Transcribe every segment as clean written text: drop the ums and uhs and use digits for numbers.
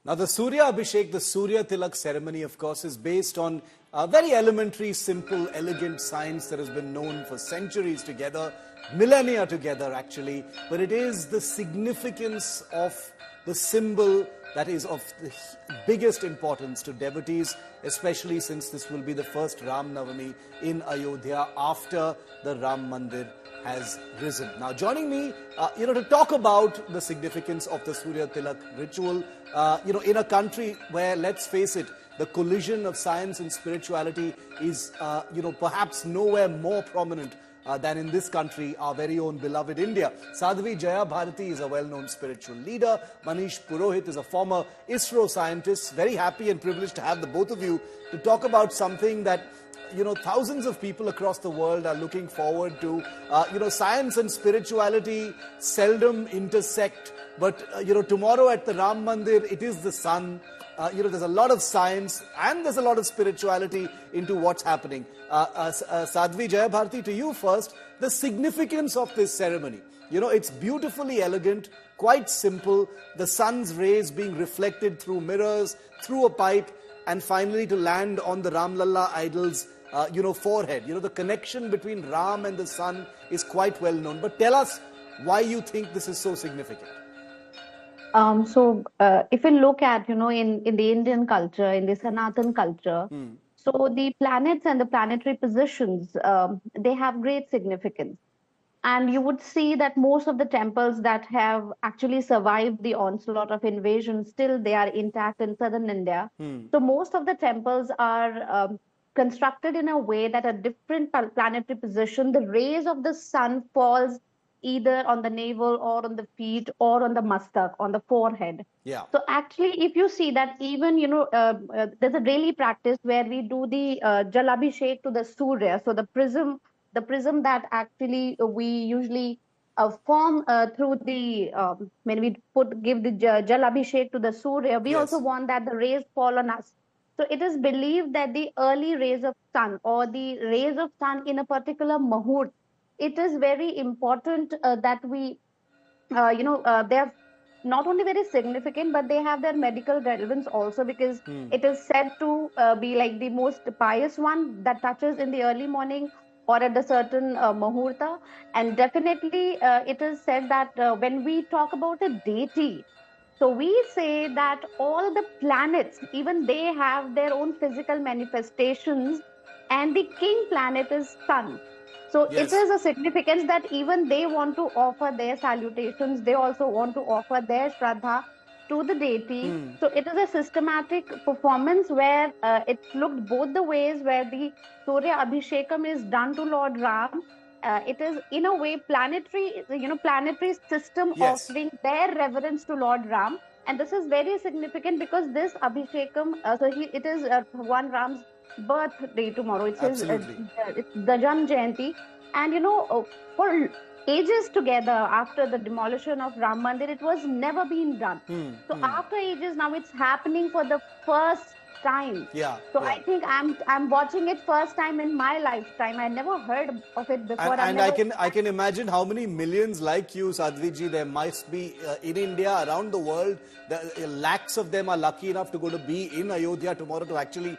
Now, the Surya Abhishek, the Surya Tilak ceremony, of course, is based on a very elementary, simple, elegant science that has been known for centuries together, millennia together, actually. But it is the significance of the symbol that is of the biggest importance to devotees, especially since this will be the first Ram Navami in Ayodhya after the Ram Mandir has risen. Now, joining me, to talk about the significance of the Surya Tilak ritual, in a country where, let's face it, the collision of science and spirituality is, perhaps nowhere more prominent than in this country, our very own beloved India. Sadhvi Jaya Bharati is a well-known spiritual leader. Manish Purohit is a former ISRO scientist. Very happy and privileged to have the both of you to talk about something that thousands of people across the world are looking forward to. Science and spirituality seldom intersect, but, tomorrow at the Ram Mandir, it is the sun. There's a lot of science and there's a lot of spirituality into what's happening. Sadhvi Jaya Bharati, to you first, the significance of this ceremony. It's beautifully elegant, quite simple. The sun's rays being reflected through mirrors, through a pipe, and finally to land on the Ram Lalla idol's forehead. The connection between Ram and the sun is quite well known. But tell us why you think this is so significant. If you look at, in the Indian culture, in the Sanatan culture, so the planets and the planetary positions, they have great significance. And you would see that most of the temples that have actually survived the onslaught of invasion, still they are intact in southern India. So most of the temples are constructed in a way that a different planetary position, the rays of the sun falls either on the navel or on the feet or on the mastak, on the forehead. Yeah. So actually, if you see that even, there's a daily practice where we do the Jal Abhishek to the Surya. So the prism that actually we usually form through the, when we give the Jal Abhishek to the Surya, we also want that the rays fall on us. So it is believed that the early rays of sun or the rays of sun in a particular Mahurt, it is very important that we, they are not only very significant, but they have their medical relevance also, because it is said to be like the most pious one that touches in the early morning or at a certain Mahurta. And definitely it is said that when we talk about a deity, so we say that all the planets, even they have their own physical manifestations, and the king planet is sun. So it is a significance that even they want to offer their salutations. They also want to offer their Shraddha to the deity. So it is a systematic performance where it's looked both the ways, where the Surya Abhishekam is done to Lord Ram. It is in a way planetary system offering their reverence to Lord Ram. And this is very significant because this Abhishekam, it is one Ram's birthday tomorrow. It's it's the Jan Jayanti. And for ages together, after the demolition of Ram Mandir, it was never been done. So after ages, now it's happening for the first time. I think I'm watching it first time in my lifetime. I never heard of it before. And I can imagine how many millions like you, Sadhviji, there must be in India, around the world. Lakhs of them are lucky enough to go to be in Ayodhya tomorrow to actually,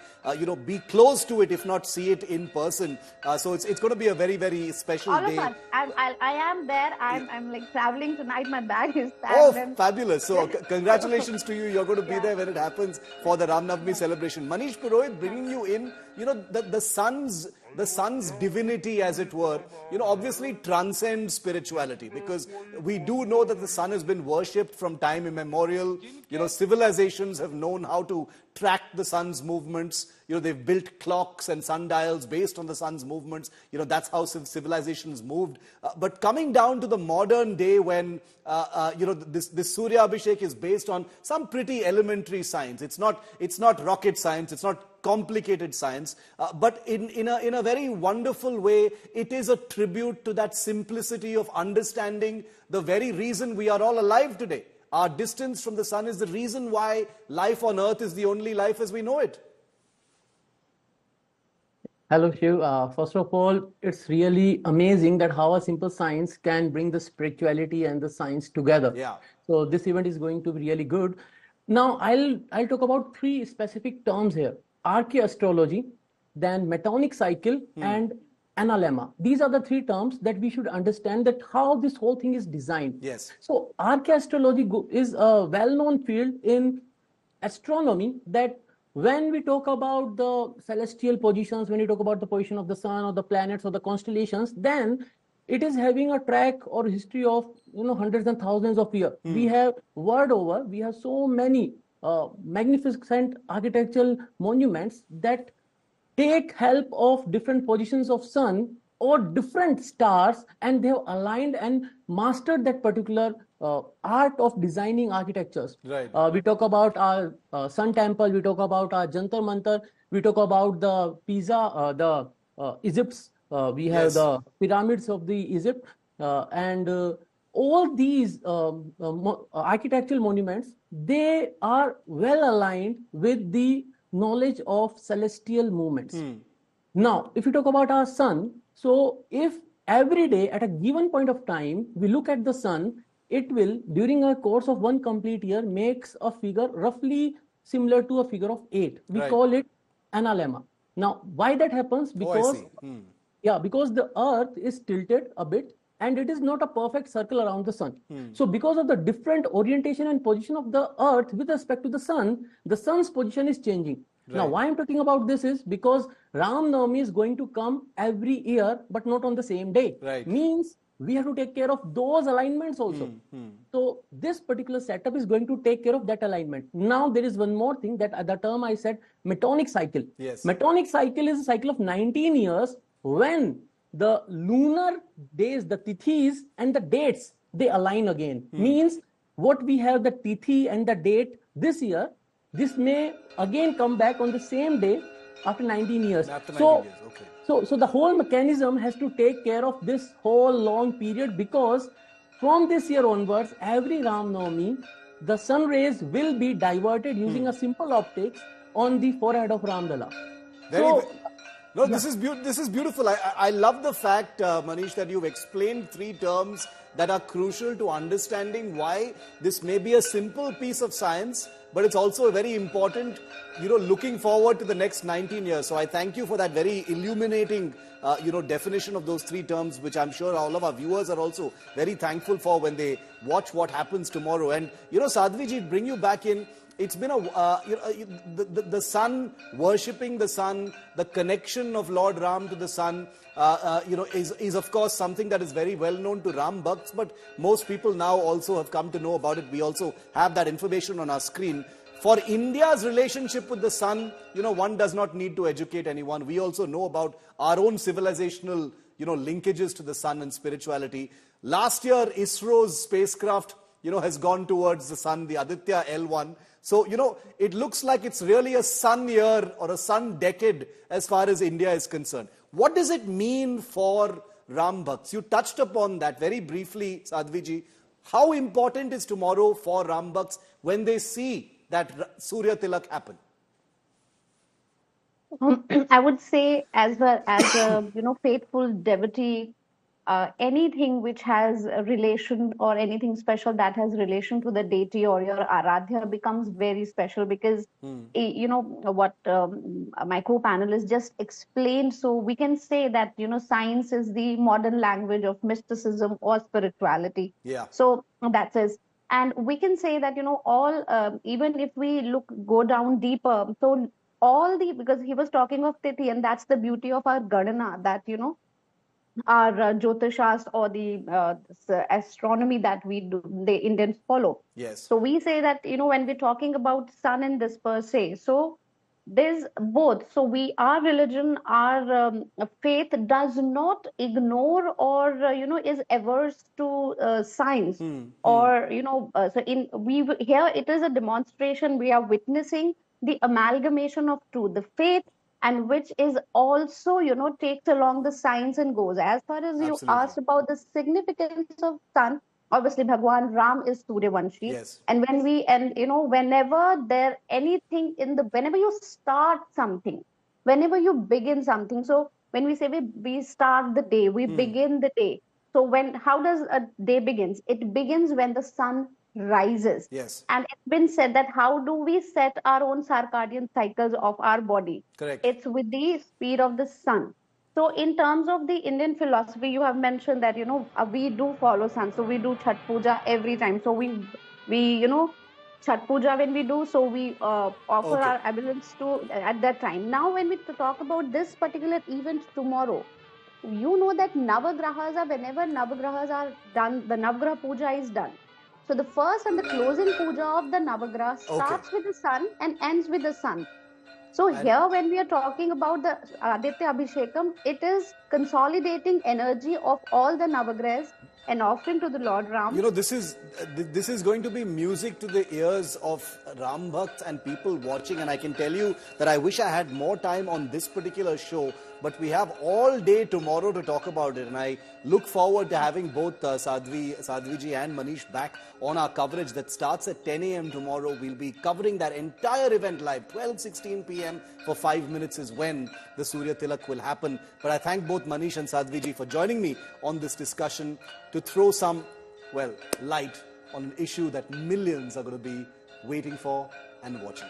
be close to it, if not see it in person. So it's going to be a very, very special day. All of us. I am there. I'm like traveling tonight. My bag is packed. Oh, fabulous. So congratulations to you. You're going to be there when it happens for the Ram Navami celebration. Manish Purohit, bringing you in, the sun's divinity, as it were, obviously transcends spirituality, because we do know that the sun has been worshipped from time immemorial. Civilizations have known how to track the sun's movements. They've built clocks and sundials based on the sun's movements. That's how civilizations moved. But coming down to the modern day, when this Surya Abhishek is based on some pretty elementary science. It's not rocket science. It's not complicated science. But in a very wonderful way, it is a tribute to that simplicity of understanding the very reason we are all alive today. Our distance from the sun is the reason why life on earth is the only life as we know it. Hello, Shiv. First of all, it's really amazing that how a simple science can bring the spirituality and the science together. Yeah. So this event is going to be really good. Now I'll talk about three specific terms here: archaeastrology, then metonic cycle, and analemma. These are the three terms that we should understand that how this whole thing is designed. Yes. So archaeastrology is a well-known field in astronomy, that when we talk about the celestial positions, when we talk about the position of the sun or the planets or the constellations, then it is having a track or history of hundreds and thousands of years. We have world over, we have so many magnificent architectural monuments that take help of different positions of sun or different stars, and they have aligned and mastered that particular art of designing architectures. Right. We talk about our sun temple, we talk about our Jantar Mantar, we talk about the Pisa, the Egypt's, we have Yes. the pyramids of the Egypt, and all these architectural monuments, they are well aligned with the knowledge of celestial movements. Now, if you talk about our sun, so if every day at a given point of time we look at the sun, it will, during a course of one complete year, makes a figure roughly similar to a figure of 8. We Right. call it analemma. Now, why that happens? Oh, I Because see. yeah, because the earth is tilted a bit and it is not a perfect circle around the sun. So because of the different orientation and position of the earth with respect to the sun's position is changing. Now, Right. why I'm talking about this is because Ram Navami is going to come every year, but not on the same day. Right. Means we have to take care of those alignments also. So this particular setup is going to take care of that alignment. Now there is one more thing, that the term I said, metonic cycle. Yes. Metonic cycle is a cycle of 19 years when the lunar days, the tithis and the dates, they align again. Means what we have the tithi and the date this year, this may again come back on the same day after 19 years. After 19 years, okay. So the whole mechanism has to take care of this whole long period, because from this year onwards, every Ram Navami, the sun rays will be diverted using a simple optics on the forehead of Ram Lalla. No, this is beautiful. I love the fact, Manish, that you've explained three terms that are crucial to understanding why this may be a simple piece of science, but it's also very important, looking forward to the next 19 years. So I thank you for that very illuminating, definition of those three terms, which I'm sure all of our viewers are also very thankful for when they watch what happens tomorrow. And, Sadhviji, bring you back in. It's been the sun, worshipping the sun, the connection of Lord Ram to the sun, is of course something that is very well known to Ram Bhakts, but most people now also have come to know about it. We also have that information on our screen. For India's relationship with the sun, one does not need to educate anyone. We also know about our own civilizational, linkages to the sun and spirituality. Last year, ISRO's spacecraft, has gone towards the sun, the Aditya L1. So, it looks like it's really a sun year or a sun decade as far as India is concerned. What does it mean for Ram Bhakts? You touched upon that very briefly, Sadhviji. How important is tomorrow for Ram Bhakts when they see that Surya Tilak happen? I would say, as a faithful devotee, anything which has a relation, or anything special that has relation to the deity or your aradhya, becomes very special, because what my co-panelist just explained. So we can say that science is the modern language of mysticism or spirituality. Yeah. So that is. And we can say that all, even if we go down deeper, so all because he was talking of tithi, and that's the beauty of our Gadana, that our Jyotishas, or the astronomy that we do, the Indians follow. Yes. So we say that when we're talking about sun and this per se, so there's both. So our religion, our faith does not ignore, or is averse to science, or so here it is a demonstration. We are witnessing the amalgamation of truth, the faith, and which is also takes along the science and goes. As far as you Absolutely. asked about the significance of sun, obviously Bhagwan Ram is Suryavanshi. Yes. And whenever there anything whenever you start something, whenever you begin something, so when we say we start the day, we begin the day. So how does a day begins? It begins when the sun rises. Yes. And it's been said that how do we set our own circadian cycles of our body? Correct. It's with the speed of the sun. So in terms of the Indian philosophy, you have mentioned that, we do follow sun. So we do Chhat Puja every time. So we Chhat Puja when we do, so we offer Okay. our oblations to at that time. Now, when we talk about this particular event tomorrow, you know that Navagrahas are, whenever Navagrahas are done, the Navagraha Puja is done. So the first and the closing puja of the Navagraha Okay. starts with the sun and ends with the sun. So And here, when we are talking about the Aditya Abhishekam, it is consolidating energy of all the Navagrahas and offering to the Lord Ram. this is going to be music to the ears of Ram Bhakts and people watching, and I can tell you that I wish I had more time on this particular show, but we have all day tomorrow to talk about it, and I look forward to having both Sadhviji and Manish back on our coverage that starts at 10 a.m. tomorrow. We'll be covering that entire event live. 12:16 p.m. for 5 minutes is when the Surya Tilak will happen. But I thank both Manish and Sadhviji for joining me on this discussion to throw some, light on an issue that millions are going to be waiting for and watching.